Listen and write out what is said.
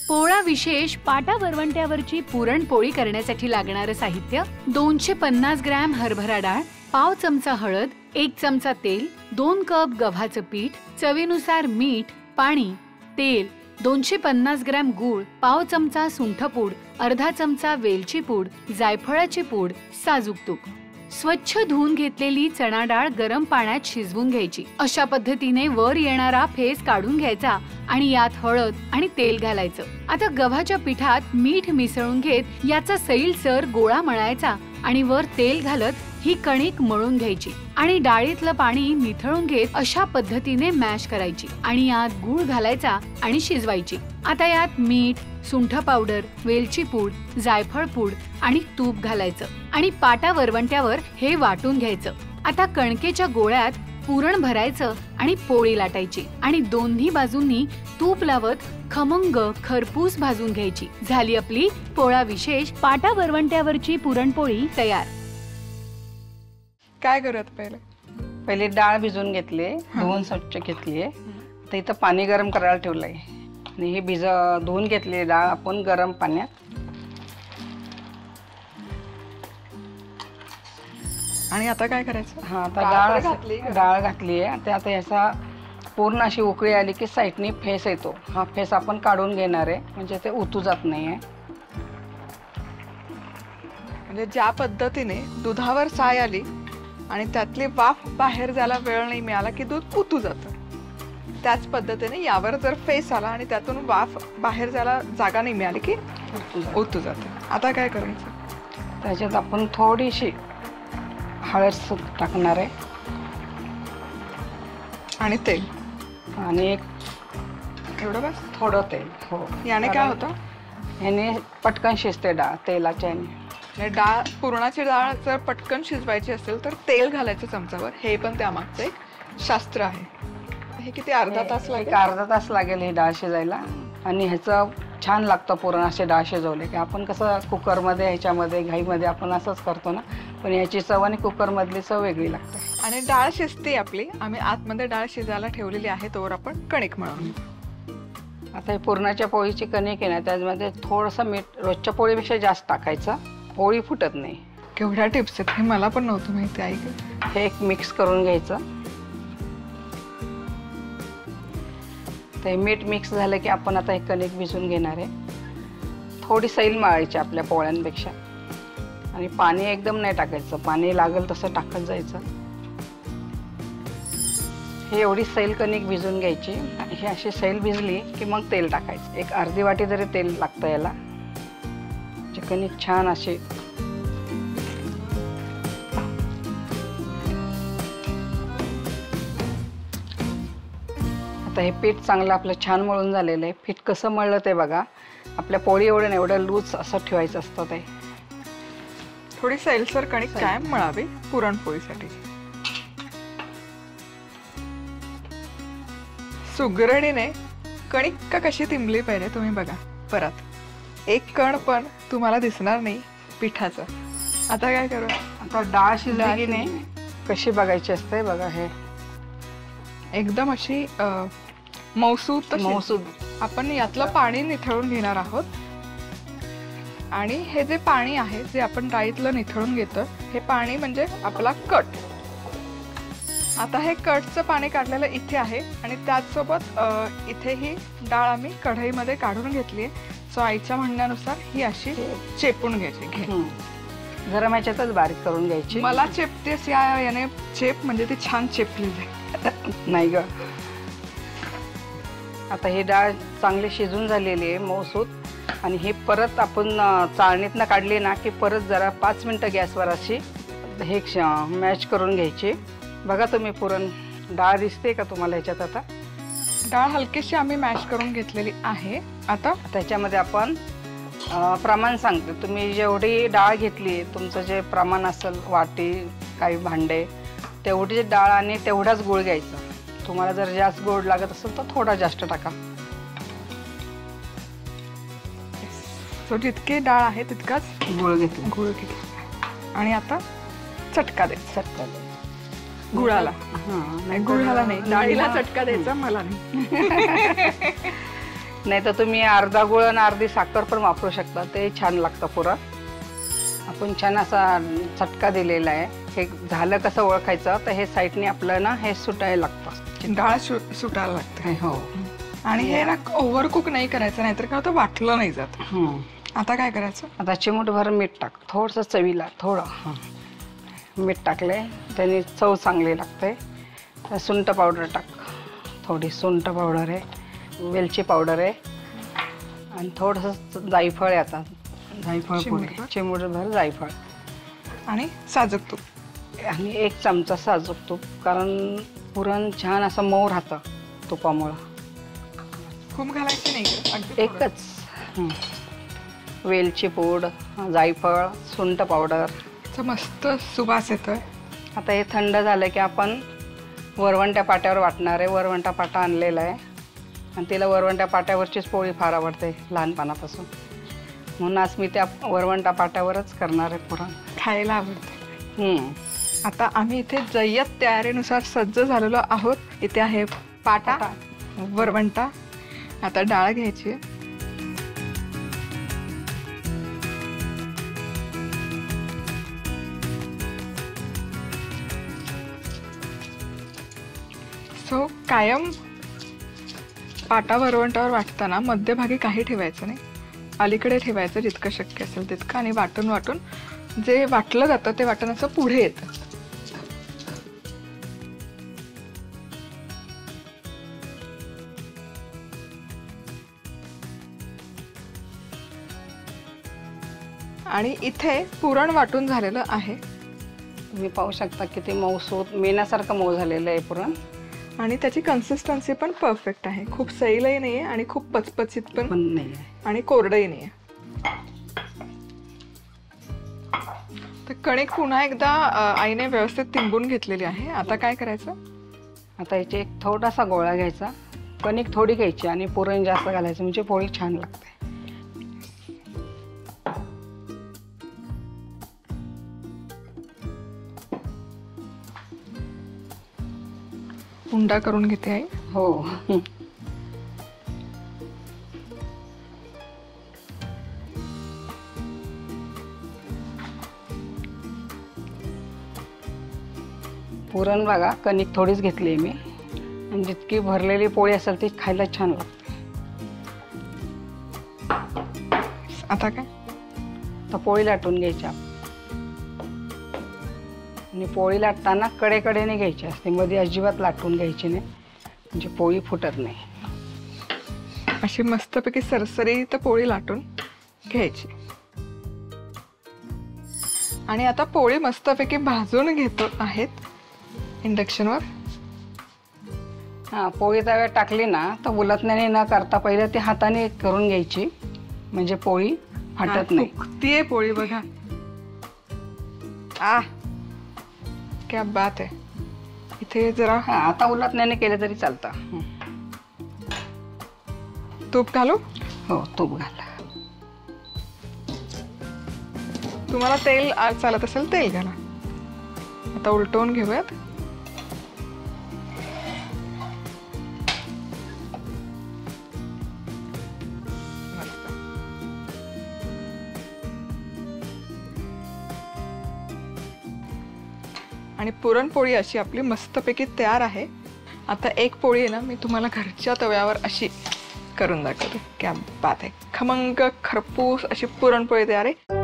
पोळा विशेष पाटा वरवंट्यावरची पुरणपोळी करण्यासाठी लागणारे साहित्य 250 ग्रॅम हरभरा डाळ, पाव चमचा हळद, 1 चमचा तेल, 2 कप गव्हाचं पीठ, चवीनुसार मीठ, पाणी, तेल, 250 ग्रॅम गूळ, पाव चमचा सुंठपूड, अर्धा चमचा वेलची पूड, जायफळाची पूड, साजूक तूप। स्वच्छ धुवून घेतलेली चणा डाळ गरम पाण्यात शिजवून घ्यायची। अशा पद्धतीने वर येणारा फेस काढून घ्यायचा आणि यात हळद आणि तेल घालायचं। आता गव्हाच्या पिठात मीठ मिसळून घेत याचा सैलसर गोळा मळायचा आणि वर तेल घालत ही कणिक मळून घ्यायची आणि डाळीतलं पाणी निथळून घेत अशा पद्धतीने मॅश करायची आणि यात गूळ घालायचा आणि शिजवायची। आता यात मीठ, सुंठ पावडर, वेलची पूड, जायफळ पूड आणि तूप घालायचं आणि पाटा वरवंट्यावर हे वाटून घ्यायचं। आता कणकेच्या गोळ्यात पुरण भरायचं आणि पोळी लाटायची आणि दोन्ही बाजूंनी तूप लावत खमंग खरपूस भाजून घ्यायची। झाली आपली पोळा विशेष पाटा वरवंट्यावरची पुरणपोळी तयार। काय करत पहिले डाळ भिजवून घेतली, धुवून स्वच्छ घेतली, तर इथं पाणी गरम करायला ठेवलंय आणि ही धुवून घेतली डाळ आपण गरम पाण्यात आणि आता काय करायचं? हा, आता डाळ घातली आहे, ते आता याचा पूर्ण अशी उकळी आली की साईडनी फेस येतो, हा फेस आपण काढून घेणार आहे म्हणजे ते उतू जात नाहीये। म्हणजे ज्या पद्धतीने दुधावर साय आली आणि त्यातली वाफ बाहेर जायला वेळ नाही मिळाला की दूध उतू जातं, त्याच पद्धतीने यावर जर फेस आला आणि त्यातून वाफ बाहेर जायला जागा नाही मिळाली की उतू जातं। आता काय करायचं? त्याच्यात आपण थोडीशी हळद टाकणार आहे आणि तेल आणि एवढं बस, थोडं तेल। हो, याने काय होतं? ह्याने पटकन शिजते डाळ तेलाच्या ह्याने। डाळ, पुरणाची डाळ जर पटकन शिजवायची असेल तर तेल घालायचं चमचावर, हे पण त्यामागचं एक शास्त्र आहे। हे किती अर्धा तास लागेल? अर्धा तास लागेल ही डाळ शिजायला आणि ह्याचं छान लागतं पुरण असे डाळ शिजवले की। आपण कसं कुकरमध्ये ह्याच्यामध्ये घाईमध्ये आपण असंच करतो ना, पण ह्याची चव आणि कुकरमधली चव वेगळी लागते। आणि डाळ शिजते आपली, आम्ही आतमध्ये डाळ शिजायला ठेवलेली आहे, तोवर आपण कणिक मळून घेऊ। आता ही पुरणाच्या पोळीची कणिक आहे ना, त्यामध्ये थोडंसं मीठ रोजच्या पोळीपेक्षा जास्त टाकायचं, पोळी फुटत नाही। केवढ्या टिप्स आहेत, हे मला पण नव्हतं माहिती। ऐक, हे एक मिक्स करून घ्यायचं, ते मीठ मिक्स झालं की आपण आता हे कणिक भिजवून घेणार आहे। थोडी सैल मळायची आपल्या पोळ्यांपेक्षा आणि पाणी एकदम नाही टाकायचं, पाणी लागेल तसं टाकत जायचं। हे एवढी सैल कणिक भिजवून घ्यायची, ही अशी सैल भिजली की मग तेल टाकायचं, एक अर्धी वाटी तरी तेल लागतं याला, कणिक छान अशी। आता हे पीठ चांगलं आपलं छान मळून झालेलं आहे। पीठ कसं मळलं ते बघा, आपल्या पोळी एवढं लूज असं ठेवायचं असतं ते। थोडी सैलसर कणिक कायम मळावी पुरणपोळीसाठी। सुगरणीने कणिक कशी तिंबली पाहिजे तुम्ही बघा, परत एक कण पण तुम्हाला दिसणार नाही पिठाचं। आता काय करू? आता डाळ शिजली की नाही कशी बघायची असते बघा, हे एकदम अशी मऊसूत मऊसूत। आपण यातलं पाणी निथळून घेणार आहोत आणि हे जे पाणी आहे जे आपण डाळीतलं निथळून घेतो, हे पाणी म्हणजे आपला कट। आता हे कटचं पाणी काढलेलं इथे आहे आणि त्याचसोबत इथे ही डाळ आम्ही कढईमध्ये काढून घेतली आहे। सो आईच्या म्हणण्यानुसार ही अशी चेपून घ्यायची, गरम ह्याच्यातच बारीक करून घ्यायची। मला चेपतेस याने चेप म्हणजे ती छान चेपली जाईल नाही ग। आता ही डाळ चांगली शिजून झालेली आहे मऊसूत आणि ही परत आपण चाळणीतनं काढली ना की परत जरा 5 मिनिटं गॅसवर अशी हे मॅश करून घ्यायची। बघा तुम्ही पुरण डाळ दिसते का तुम्हाला ह्याच्यात? आता डाळ हलकीशी आम्ही मॅश करून घेतलेली आहे। आता त्याच्यामध्ये आपण प्रमाण सांगते, तुम्ही जेवढी डाळ घेतली तुमचं जे प्रमाण असेल वाटी काही भांडे तेवढी डाळ आणि तेवढाच गूळ घ्यायचा। तुम्हाला जर जास्त गोड लागत असेल तर थोडा जास्त टाका। सो जितकी डाळ आहे तितकाच गूळ घेतला आणि आता चटका द्यायचा गुळाला। हां, गुळाला नाही, डाळीला चटका द्यायचा, मला नाही। नाही तर तुम्ही अर्धा गुळ आणि अर्धी साखर पण वापरू शकता, ते छान लागतं पुरण. आपण छान असा चटका दिलेला आहे. हे झालं कसं ओळखायचं, तर हे साईडने आपलं ना हे सुटायला लागतं, डाळ सुटायला लागते. हो. आणि हे ना ओव्हर कुक नाही करायचं, नाहीतर काय होतं वाटलं नाही जात. आता काय करायचं? आता चिमूटभर मीठ टाक, थोडंसं चवीला थोडं मीठ टाकले त्याने चव चांगली लागते. सुंठ पावडर टाक, थोडी सुंठ पावडर आहे, वेलची पावडर आहे आणि थोडंसं जायफळ आहे. आता जायफळ पुढे चिमूटभर जायफळ आणि साजूक तूप आणि 1 चमचा साजूक तूप, कारण पुरण छान असं मऊ राहतं तुपामुळं. खूप घालायचं नाही, अगदी एकच. वेलची पूड, जायफळ, सुंठ पावडर, मस्त सुवास येतोय. आता हे थंड झालं की आपण वरवंट्या पाट्यावर वाटणार आहे. वरवंटा पाटा आणलेला आहे आणि तिला वरवंट्या पाट्यावरचीच पोळी फार आवडते लहानपणापासून, म्हणून आज मी त्या वरवंटा पाट्यावरच करणार आहे पुरण. खायला आवडते. आता आम्ही इथे जय्यत तयारीनुसार सज्ज झालेलो आहोत. इथे आहे पाटा, वरवंटा. आता डाळ घ्यायची. सो कायम पाटा वरवंटावर वाटताना मध्यभागी काही ठेवायचं नाही, अलीकडे ठेवायचं जितकं शक्य असेल तितकं. आणि वाटून वाटून जे वाटलं जातं ते वाटण असं पुढे येतं. आणि इथे पुरण वाटून झालेलं आहे. तुम्ही पाहू शकता किती मऊसूत मेण्यासारखं मऊ झालेलं आहे पुरण. आणि त्याची कन्सिस्टन्सी पण परफेक्ट आहे. खूप सैलही नाहीये आणि खूप पचपचीत पण नाही आणि कोरडही नाहीये. तर कणिक पुन्हा एकदा आईने व्यवस्थित तिंबून घेतलेली आहे. आता काय करायचं? आता याचे एक थोडासा गोळा घ्यायचा, कणिक थोडी घ्यायची आणि पुरण जास्त घालायचं, म्हणजे पोळी छान लागते. उंडा करून घेते आई. हो. पुरण बघा, कणिक थोडीच घेतली मी आणि जितकी भरलेली पोळी असेल ती खायला छान लागते. आता काय? तर पोळी लाटून घ्यायची आणि पोळी लाटताना कडेकडेने घ्यायची असते, मध्ये अजिबात लाटून घ्यायची नाही, म्हणजे पोळी फुटत नाही. अशी मस्तपैकी सरसरीत पोळी लाटून घ्यायची. आणि आता पोळी मस्तपैकी भाजून घेतो आहेत इंडक्शनवर. पोळी तव्यात टाकली ना तर उलटण्याने न करता पहिले ती हाताने करून घ्यायची, म्हणजे पोळी फाटत नाही. फुगतीये पोळी बघा. क्या बात आहे. इथे जरा आता उलटण्याने केले तरी चालतं. तूप घालू? हो, तूप घाला. तुम्हाला तेल चालत असेल तेल घाला. आता उलटवून घेऊयात. आणि पुरणपोळी अशी आपली मस्तपैकी तयार आहे. आता एक पोळी आहे ना मी तुम्हाला घरच्या तव्यावर अशी करून दाखवते. क्या बात आहे. खमंग खरपूस अशी पुरणपोळी तयार आहे.